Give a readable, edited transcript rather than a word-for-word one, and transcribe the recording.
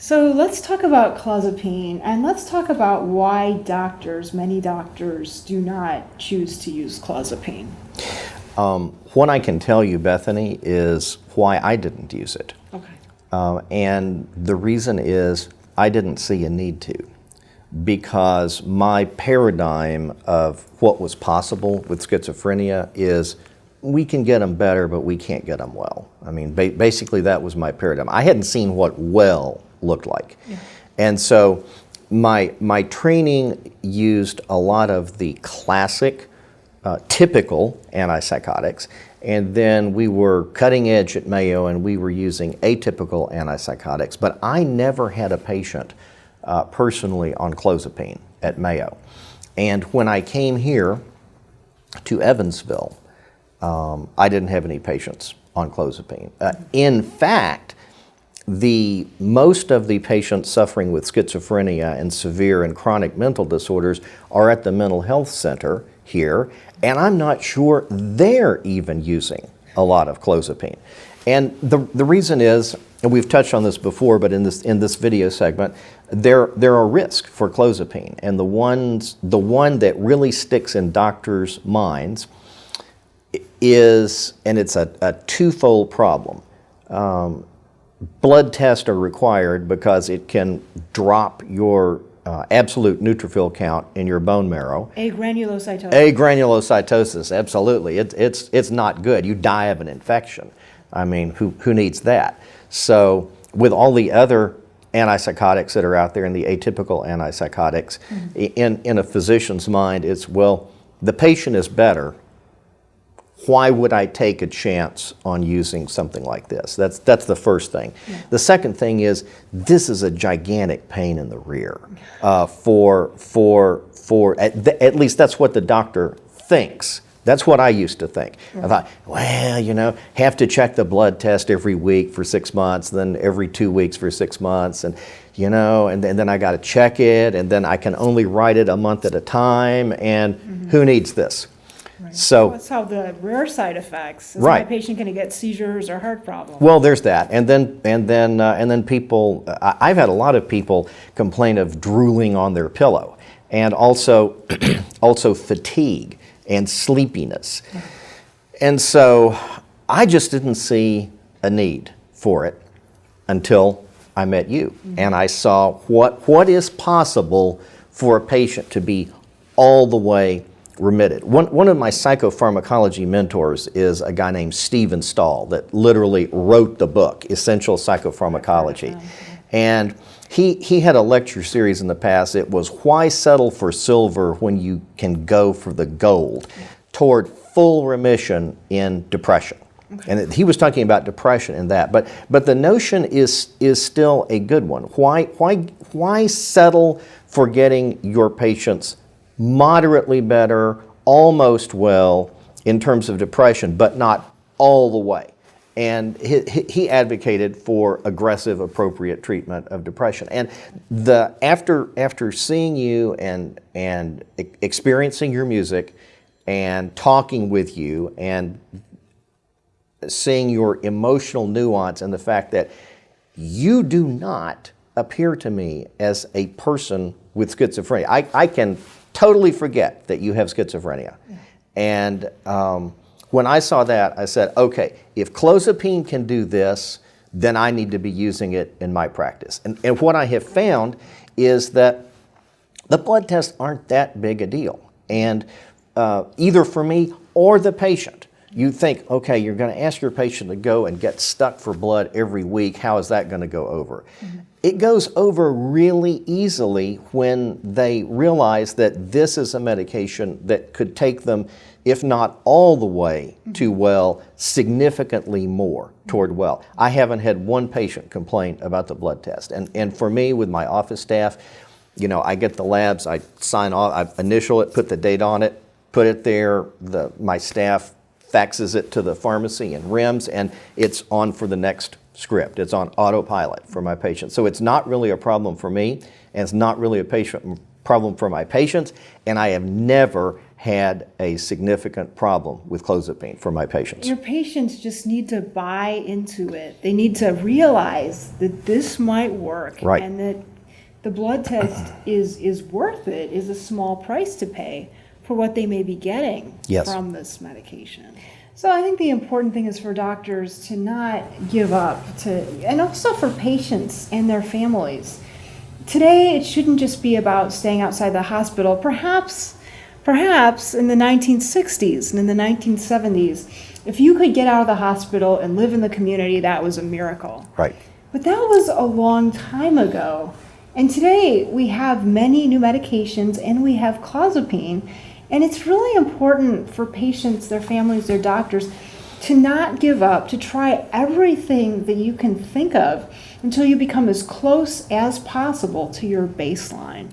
So let's talk about clozapine, and let's talk about why many doctors do not choose to use clozapine. What I can tell you, Bethany, is why I didn't use it. Okay. And the reason is I didn't see a need to, because my paradigm of what was possible with schizophrenia is we can get them better, but we can't get them well. I mean, basically that was my paradigm. I hadn't seen what well looked like. Yeah. And so my training used a lot of the classic, typical antipsychotics, and then we were cutting edge at Mayo and we were using atypical antipsychotics, but I never had a patient personally on clozapine at Mayo. And when I came here to Evansville, I didn't have any patients on clozapine. In fact, most of the patients suffering with schizophrenia and severe and chronic mental disorders are at the mental health center here, and I'm not sure they're even using a lot of clozapine. And the reason is, and we've touched on this before, but in this video segment, there are risks for clozapine, and the one that really sticks in doctors' minds is, and it's a twofold problem. Blood tests are required because it can drop your absolute neutrophil count in your bone marrow. Agranulocytosis. Agranulocytosis, absolutely. It's not good. You die of an infection. I mean, who needs that? So with all the other antipsychotics that are out there and the atypical antipsychotics, in a physician's mind, it's, well, the patient is better. Why would I take a chance on using something like this? That's the first thing. Yeah. The second thing is, this is a gigantic pain in the rear. At least that's what the doctor thinks. That's what I used to think. Right. I thought, well, have to check the blood test every week for 6 months, then every 2 weeks for 6 months, and then I got to check it, and then I can only write it a month at a time, and who needs this? Right. So that's how the rare side effects. Is right. My patient going to get seizures or heart problems? Well, there's that, and then people. I've had a lot of people complain of drooling on their pillow, and also fatigue and sleepiness, and so I just didn't see a need for it until I met you, and I saw what is possible for a patient to be all the way remitted. One of my psychopharmacology mentors is a guy named Stephen Stahl that literally wrote the book, Essential Psychopharmacology. And he had a lecture series in the past. It was Why Settle for Silver When You Can Go for the Gold, toward full remission in depression. Okay. And he was talking about depression in that. But the notion is still a good one. Why settle for getting your patients moderately better, almost well in terms of depression, but not all the way? And he advocated for aggressive, appropriate treatment of depression. And after seeing you and experiencing your music and talking with you and seeing your emotional nuance and the fact that you do not appear to me as a person with schizophrenia. I can totally forget that you have schizophrenia. Yeah. And when I saw that, I said, okay, if clozapine can do this, then I need to be using it in my practice. And what I have found is that the blood tests aren't that big a deal. And either for me or the patient, you think, okay, you're going to ask your patient to go and get stuck for blood every week. How is that going to go over? Mm-hmm. It goes over really easily when they realize that this is a medication that could take them, if not all the way to well, significantly more toward well. I haven't had one patient complain about the blood test. And for me, with my office staff, I get the labs, I sign off, I initial it, put the date on it, put it there, my staff faxes it to the pharmacy and REMS, and it's on for the next script. It's on autopilot for my patient. So it's not really a problem for me, and it's not really a problem for my patients, and I have never had a significant problem with clozapine for my patients. Your patients just need to buy into it. They need to realize that this might work, Right. and that the blood test is worth it, is a small price to pay for what they may be getting Yes. from this medication. So I think the important thing is for doctors to not give up, and also for patients and their families. Today, it shouldn't just be about staying outside the hospital. Perhaps in the 1960s and in the 1970s, if you could get out of the hospital and live in the community, that was a miracle. Right. But that was a long time ago. And today, we have many new medications, and we have clozapine. And it's really important for patients, their families, their doctors, to not give up, to try everything that you can think of until you become as close as possible to your baseline.